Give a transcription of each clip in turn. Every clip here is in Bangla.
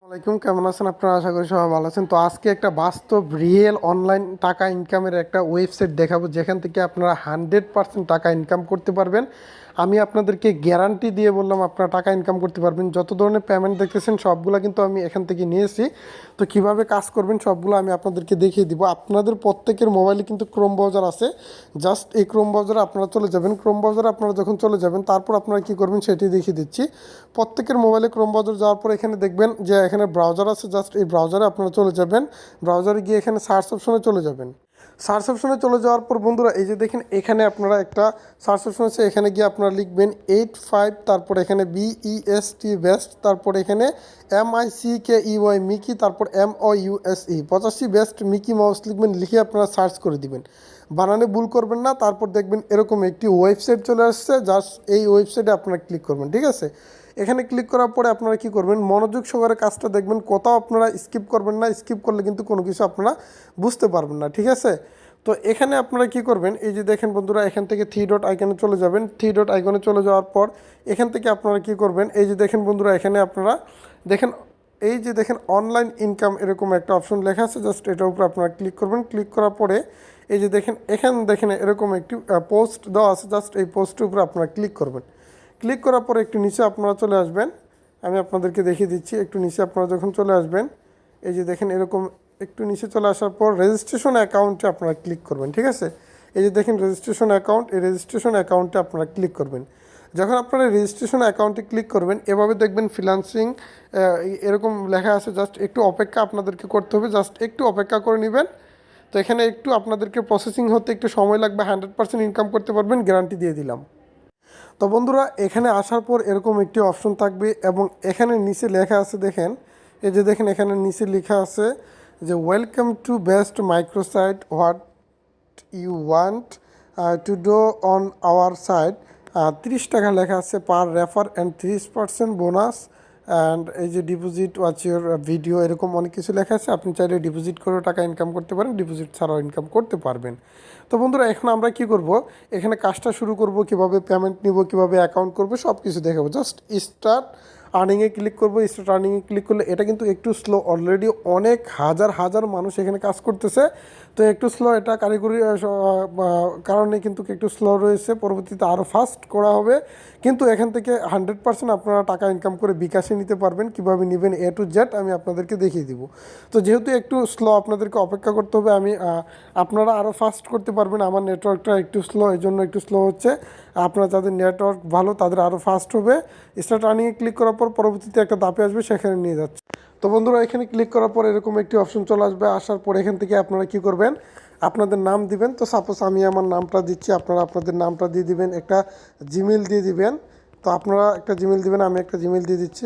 আসসালামাইকুম, কেমন আছেন আপনারা? আশা করি সবাই ভালো আছেন। তো আজকে একটা বাস্তব রিয়েল অনলাইন টাকা ইনকামের একটা ওয়েবসাইট দেখাবো, যেখান থেকে আপনারা 100% টাকা ইনকাম করতে পারবেন। আমি আপনাদেরকে গ্যারান্টি দিয়ে বললাম আপনারা টাকা ইনকাম করতে পারবেন। যত ধরনের পেমেন্ট দেখতেছেন সবগুলো কিন্তু আমি এখান থেকে নিয়েছি। তো কিভাবে কাজ করবেন সবগুলো আমি আপনাদেরকে দেখিয়ে দিব। আপনাদের প্রত্যেকের মোবাইলে কিন্তু ক্রোম ব্রাউজার আছে। জাস্ট এই ক্রোম ব্রাউজারে আপনারা চলে যাবেন। ক্রোম ব্রাউজারে আপনারা যখন চলে যাবেন তারপর আপনারা কী করবেন সেটি দেখিয়ে দিচ্ছি। প্রত্যেকের মোবাইলে ক্রোম ব্রাউজার যাওয়ার পর এখানে দেখবেন যে এখানে ব্রাউজার আছে। জাস্ট এই ব্রাউজারে আপনারা চলে যাবেন। ব্রাউজারে গিয়ে এখানে সার্চ অপশনে চলে যাবেন। সার্চ অপশনে চলে যাওয়ার পর বন্ধুরা এই যে দেখেন এখানে আপনারা একটা সার্চ অপশন আছে, এখানে গিয়ে আপনারা লিখবেন 85, তারপর এখানে BEST বেস্ট, তারপর এখানে MICKEY মিকি, তারপর MOUSE 85 বেস্ট মিকি মাউস লিখবেন। লিখে আপনারা সার্চ করে দিবেন, বানানে ভুল করবেন না। তারপর দেখবেন এরকম একটি ওয়েবসাইট চলে আসছে। জাস্ট এই ওয়েবসাইটে আপনারা ক্লিক করবেন, ঠিক আছে? এখানে ক্লিক করার পরে আপনারা কি করবেন, মনোযোগ সহকারে কাজটা দেখবেন, কোথাও আপনারা স্কিপ করবেন না। স্কিপ করলে কিন্তু কোনো কিছু আপনারা বুঝতে পারবেন না, ঠিক আছে? তো এখানে আপনারা কি করবেন, এই যে দেখেন বন্ধুরা, এখান থেকে 3 ডট আইকনে চলে যাবেন। 3 ডট আইকনে চলে যাওয়ার পর এখান থেকে আপনারা কি করবেন, এই যে দেখেন বন্ধুরা, এখানে আপনারা দেখেন এই যে দেখেন অনলাইন ইনকাম এরকম একটা অপশন লেখা আছে। জাস্ট এটার উপর আপনারা ক্লিক করবেন। ক্লিক করার পরে এই যে দেখেন এখানে দেখেন এরকম একটি পোস্ট দেওয়া আছে। জাস্ট এই পোস্টের উপর আপনারা ক্লিক করবেন। ক্লিক করার পরে একটু নিচে আপনারা চলে আসবেন। আমি আপনাদেরকে দেখিয়ে দিচ্ছি। একটু নিচে আপনারা যখন চলে আসবেন, এই যে দেখেন এরকম একটু নিচে চলে আসার পর রেজিস্ট্রেশন অ্যাকাউন্টে আপনারা ক্লিক করবেন, ঠিক আছে? এই যে দেখেন রেজিস্ট্রেশন অ্যাকাউন্ট, এই রেজিস্ট্রেশন অ্যাকাউন্টে আপনারা ক্লিক করবেন। যখন আপনারা রেজিস্ট্রেশন অ্যাকাউন্টে ক্লিক করবেন, এভাবে দেখবেন ফ্রিল্যান্সিং এরকম লেখা আছে। জাস্ট একটু অপেক্ষা আপনাদেরকে করতে হবে, জাস্ট একটু অপেক্ষা করে নেবেন। তো এখানে একটু আপনাদেরকে প্রসেসিং হতে একটু সময় লাগবে। 100% ইনকাম করতে পারবেন, গ্যারান্টি দিয়ে দিলাম। তো বন্ধুরা এখানে আসার পর এরকম একটি অপশন থাকবে এবং এখানে নিচে লেখা আছে দেখেন, এই যে দেখেন এখানে নিচে লেখা আছে যে welcome to best microsite, what you want to do on our site. 30 টাকা লেখা আছে per refer and 30% bonus and এই যে ডিপোজিট ওয়াচ ইউর ভিডিও, এরকম অনেক কিছু লেখা আছে। আপনি চাইলে ডিপোজিট করেও টাকা ইনকাম করতে পারেন, ডিপোজিট ছাড়াও ইনকাম করতে পারবেন। তো বন্ধুরা এখন আমরা কি করব, এখানে কাজটা শুরু করব, কিভাবে পেমেন্ট নিব, কিভাবে অ্যাকাউন্ট করব, সব কিছু দেখাবো। জাস্ট স্টার্ট আর্নিংয়ে ক্লিক করবো। স্টার্ট আর্নিংয়ে ক্লিক করলে এটা কিন্তু একটু স্লো, অলরেডি অনেক হাজার হাজার মানুষ এখানে কাজ করতেছে। তো একটু স্লো, এটা কারিগরি কারণে কিন্তু একটু স্লো রয়েছে। পরবর্তীতে আরও ফাস্ট করা হবে। কিন্তু এখান থেকে 100% আপনারা টাকা ইনকাম করে বিকাশে নিতে পারবেন। কীভাবে নেবেন A to Z আমি আপনাদেরকে দেখিয়ে দিব। তো যেহেতু একটু স্লো, আপনাদেরকে অপেক্ষা করতে হবে। আপনারা আরও ফাস্ট করতে পারবেন। আমার নেটওয়ার্কটা একটু স্লো, এই জন্য একটু স্লো হচ্ছে। আপনারা যাদের নেটওয়ার্ক ভালো তাদের আরও ফাস্ট হবে। স্টার্ট আর্নিংয়ে ক্লিক করার পর পরবর্তীতে একটা ধাপে আসবে, সেখানে নিয়ে যাচ্ছে। তো বন্ধুরা এখানে ক্লিক করার পর এরকম একটি অপশন চলে আসবে। আসার পর এখান থেকে আপনারা কি করবেন, আপনাদের নাম দিবেন। তো সাপোজ আমি আমার নামটা দিচ্ছি, আপনারা আপনাদের নামটা দিয়ে দিবেন। একটা জিমেল দিয়ে দিবেন। তো আপনারা একটা জিমেল দিবেন, আমি একটা জিমেল দিয়ে দিচ্ছি।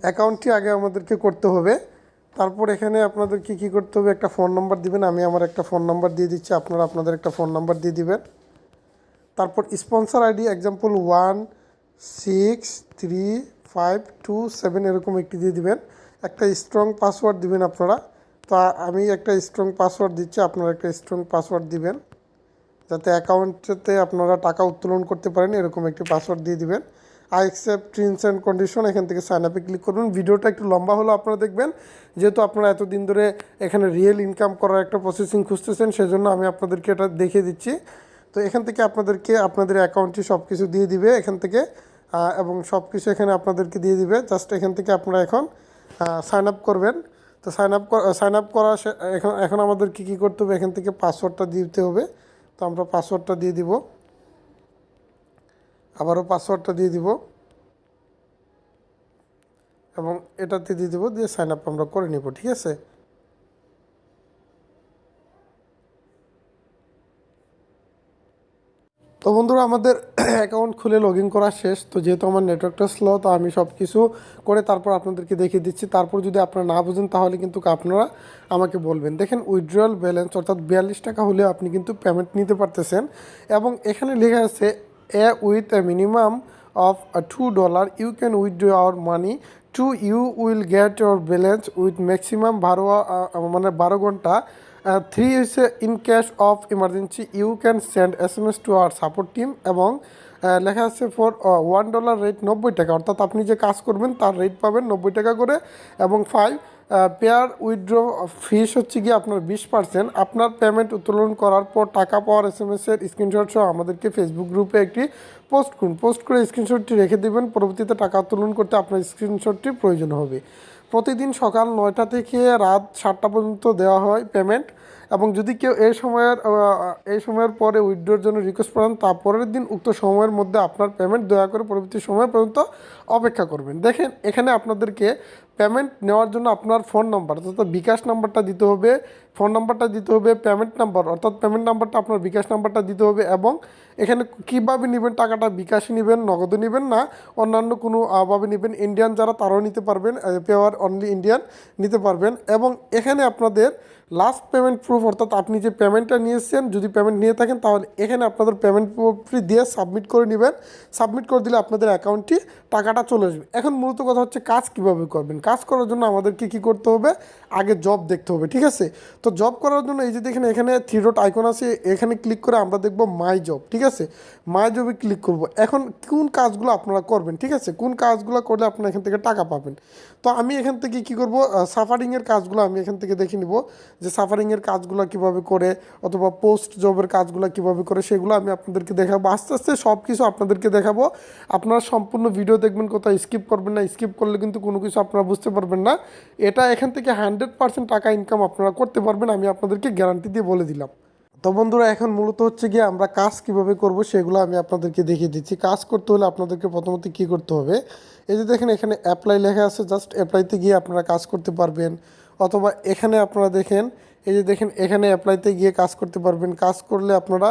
অ্যাকাউন্টটি আগে আমাদেরকে করতে হবে। তারপর এখানে আপনাদেরকে কী করতে হবে, একটা ফোন নাম্বার দিবেন। আমি আমার একটা ফোন নাম্বার দিয়ে দিচ্ছি, আপনারা আপনাদের একটা ফোন নাম্বার দিয়ে দিবেন। তারপর স্পন্সর আইডি এক্সাম্পল 16357 এরকম একটি দিয়ে দিবেন। একটা স্ট্রং পাসওয়ার্ড দিবেন আপনারা। তো আমি একটা স্ট্রং পাসওয়ার্ড দিচ্ছি, আপনারা একটা স্ট্রং পাসওয়ার্ড দিবেন, যাতে অ্যাকাউন্টেতে আপনারা টাকা উত্তোলন করতে পারেন। এরকম একটি পাসওয়ার্ড দিয়ে দিবেন। I accept terms and condition, এখান থেকে সাইন আপে ক্লিক করবেন। ভিডিওটা একটু লম্বা হলো আপনারা দেখবেন, যেহেতু আপনারা এতদিন ধরে এখানে রিয়েল ইনকাম করার একটা প্রসেসিং খুঁজতেছেন, সেজন্য আমি আপনাদেরকে এটা দেখিয়ে দিচ্ছি। তো এখান থেকে আপনাদেরকে আপনাদের অ্যাকাউন্টটি সব কিছু দিয়ে দিবে এখান থেকে, এবং সব কিছু এখানে আপনাদেরকে দিয়ে দিবে। জাস্ট এখান থেকে আপনারা এখন সাইন আপ করবেন। তো সাইন আপ করা এখন আমাদেরকে কী করতে হবে, এখান থেকে পাসওয়ার্ডটা দিতে হবে। তো আমরা পাসওয়ার্ডটা দিয়ে দিব, আবারও পাসওয়ার্ডটা দিয়ে দিব এবং এটাতে দিয়ে দেবো, দিয়ে সাইন আপ আমরা করে নেব, ঠিক আছে? তো বন্ধুরা আমাদের অ্যাকাউন্ট খুলে লগ ইন করা শেষ। তো যেহেতু আমার নেটওয়ার্কটা স্লো, তো আমি সব কিছু করে তারপর আপনাদেরকে দেখিয়ে দিচ্ছি। তারপর যদি আপনারা না বুঝেন তাহলে কিন্তু আপনারা আমাকে বলবেন। দেখেন উইথড্রয়াল ব্যালেন্স অর্থাৎ 42 টাকা হলে আপনি কিন্তু পেমেন্ট নিতে পারতেছেন। এবং এখানে লেখা আছে with a minimum of $2 you can withdraw our money to you will get your balance with maximum 12 মানে 12 ঘন্টা থ্রি হচ্ছে in case of emergency you can send SMS to our support team, এবং লেখা আছে ফর $1 রেট 90 টাকা, অর্থাৎ আপনি যে কাজ করবেন তার রেট পাবেন 90 টাকা করে। এবং 5 পেয়ার উইথড্র ফিস হচ্ছে গিয়ে আপনার 20%। আপনার পেমেন্ট উত্তোলন করার পর টাকা পাওয়ার SMS-এর স্ক্রিনশট সহ আমাদেরকে ফেসবুক গ্রুপে একটি পোস্ট করুন। পোস্ট করে স্ক্রিনশটটি রেখে দেবেন, পরবর্তীতে টাকা উত্তোলন করতে আপনার স্ক্রিনশটটির প্রয়োজন হবে। প্রতিদিন সকাল 9টা থেকে রাত 7টা পর্যন্ত দেওয়া হয় পেমেন্ট, এবং যদি কেউ এই সময়ের পরে উইথড্রোর জন্য রিকোয়েস্ট করেন তা পরের দিন উক্ত সময়ের মধ্যে আপনার পেমেন্ট দয়া করে পরবর্তী সময় পর্যন্ত অপেক্ষা করবেন। দেখেন এখানে আপনাদেরকে পেমেন্ট নেওয়ার জন্য আপনার ফোন নাম্বার অর্থাৎ বিকাশ নাম্বারটা দিতে হবে, ফোন নাম্বারটা দিতে হবে, পেমেন্ট নাম্বার অর্থাৎ পেমেন্ট নাম্বারটা আপনার বিকাশ নাম্বারটা দিতে হবে, এবং এখানে কীভাবে নেবেন টাকাটা, বিকাশে নেবেন, নগদে নেবেন না অন্যান্য কোনো ভাবে নেবেন, ইন্ডিয়ান যারা তারাও নিতে পারবেন, পেওয়ার অনলি ইন্ডিয়ান নিতে পারবেন। এবং এখানে আপনাদের লাস্ট পেমেন্ট প্রুফ অর্থাৎ আপনি যে পেমেন্টটা নিয়েছেন, যদি পেমেন্ট নিয়ে থাকেন তাহলে এখানে আপনাদের পেমেন্ট প্রুফটি দিয়ে সাবমিট করে নেবেন। সাবমিট করে দিলে আপনাদের অ্যাকাউন্টটি টাকাটা চলে আসবে। এখন মূলত কথা হচ্ছে কাজ কিভাবে করবেন। কাজ করার জন্য আমাদেরকে কী করতে হবে, আগে জব দেখতে হবে, ঠিক আছে। তো জব করার জন্য এই যে দেখেন এখানে 3 ডট আইকন আছে, এখানে ক্লিক করে আমরা দেখব মাই জব, ঠিক আছে। মাই জবে ক্লিক করব। এখন কোন কাজগুলো আপনারা করবেন, ঠিক আছে, কোন কাজগুলো করলে আপনারা এখান থেকে টাকা পাবেন। তো আমি এখান থেকে কী করব, সাফারিংয়ের কাজগুলো আমি এখান থেকে দেখে নিব যে সাফারিংয়ের কাজগুলো কিভাবে করে, অথবা পোস্ট জবের কাজগুলো কিভাবে করে, সেগুলো আমি আপনাদেরকে দেখাবো। আস্তে আস্তে সব কিছু আপনাদেরকে দেখাবো। আপনারা সম্পূর্ণ ভিডিও দেখবেন, কোথাও স্কিপ করবেন না। স্কিপ করলে কিন্তু কোনো কিছু আপনারা বুঝতে পারবেন না। এটা এখান থেকে 100% টাকা ইনকাম আপনারা করতে পারবেন, আমি আপনাদেরকে গ্যারান্টি দিয়ে বলে দিলাম। তো বন্ধুরা এখন মূলত হচ্ছে গিয়ে আমরা কাজ কিভাবে করব সেগুলো আমি আপনাদেরকে দেখিয়ে দিচ্ছি। কাজ করতে হলে আপনাদেরকে প্রথমত কী করতে হবে, এই যে দেখেন এখানে অ্যাপ্লাই লেখা আছে, জাস্ট অ্যাপ্লাইতে গিয়ে আপনারা কাজ করতে পারবেন। অথবা এখানে আপনারা দেখেন, এই যে দেখেন এখানে অ্যাপ্লাইতে গিয়ে কাজ করতে পারবেন। কাজ করলে আপনারা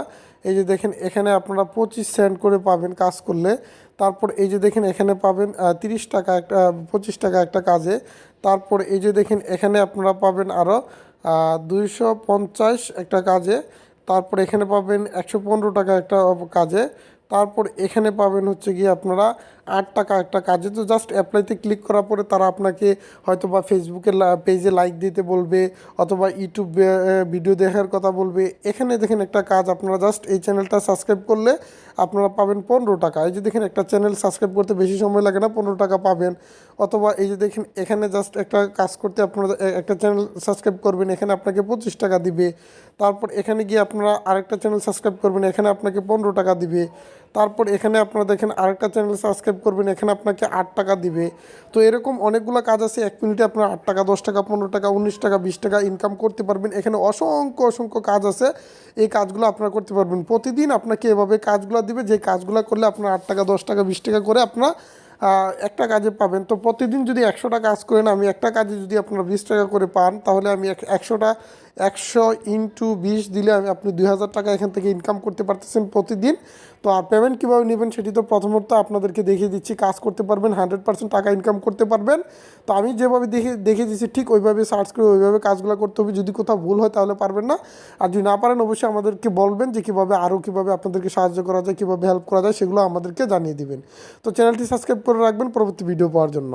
এই যে দেখেন এখানে আপনারা 25 সেন্ট করে পাবেন কাজ করলে। তারপর এই যে দেখেন এখানে পাবেন 30 টাকা একটা, 25 টাকা একটা কাজে। তারপর এই যে দেখেন এখানে আপনারা পাবেন আরও 250 একটা কাজে। তারপর এখানে পাবেন 115 টাকা একটা কাজে। তারপর এখানে পাবেন হচ্ছে গিয়ে আপনারা 8 টাকা একটা কাজে। তো জাস্ট অ্যাপ্লাইতে ক্লিক করার পরে তারা আপনাকে হয়তো বা ফেসবুকের পেজে লাইক দিতে বলবে, অথবা ইউটিউবে ভিডিও দেখার কথা বলবে। এখানে দেখেন একটা কাজ, আপনারা জাস্ট এই চ্যানেলটা সাবস্ক্রাইব করলে আপনারা পাবেন 15 টাকা। এই যে দেখেন একটা চ্যানেল সাবস্ক্রাইব করতে বেশি সময় লাগে না, 15 টাকা পাবেন। অথবা এই যে দেখেন এখানে জাস্ট একটা কাজ করতে আপনারা একটা চ্যানেল সাবস্ক্রাইব করবেন, এখানে আপনাকে 25 টাকা দিবে। তারপর এখানে গিয়ে আপনারা আরেকটা চ্যানেল সাবস্ক্রাইব করবেন, এখানে আপনাকে 15 টাকা দিবে। তারপর এখানে আপনারা দেখেন আরেকটা চ্যানেল সাবস্ক্রাইব করবেন, এখানে আপনাকে 8 টাকা দিবে। তো এরকম অনেকগুলো কাজ আছে, 1 মিনিটে আপনারা 8 টাকা, 10 টাকা, 15 টাকা, 19 টাকা, 20 টাকা ইনকাম করতে পারবেন। এখানে অসংখ্য অসংখ্য কাজ আছে, এই কাজগুলো আপনারা করতে পারবেন। প্রতিদিন আপনাকে এভাবে কাজগুলো দিবে, যে কাজগুলো করলে আপনার 8 টাকা, 10 টাকা, 20 টাকা করে আপনারা একটা কাজে পাবেন। তো প্রতিদিন যদি 100টা কাজ করেন, আমি একটা কাজে যদি আপনারা 20 টাকা করে পান, তাহলে আমি 100 ইন্টু 20 দিলে আপনি 2000 টাকা এখান থেকে ইনকাম করতে পারতেছেন প্রতিদিন। তো আর পেমেন্ট কীভাবে নেবেন সেটি তো প্রথমত আপনাদেরকে দেখিয়ে দিচ্ছি। কাজ করতে পারবেন, 100% টাকা ইনকাম করতে পারবেন। তো আমি যেভাবে দেখিয়ে দিচ্ছি ঠিক ওইভাবে সার্চ করে ওইভাবে কাজগুলো করতে হবে। যদি কোথাও ভুল হয় তাহলে পারবেন না, আর যদি না পারেন অবশ্যই আমাদেরকে বলবেন যে কীভাবে আরও কীভাবে আপনাদেরকে সাহায্য করা যায়, কীভাবে হেল্প করা যায়, সেগুলো আমাদেরকে জানিয়ে দিবেন। তো চ্যানেলটি সাবস্ক্রাইব করে রাখবেন পরবর্তী ভিডিও পাওয়ার জন্য।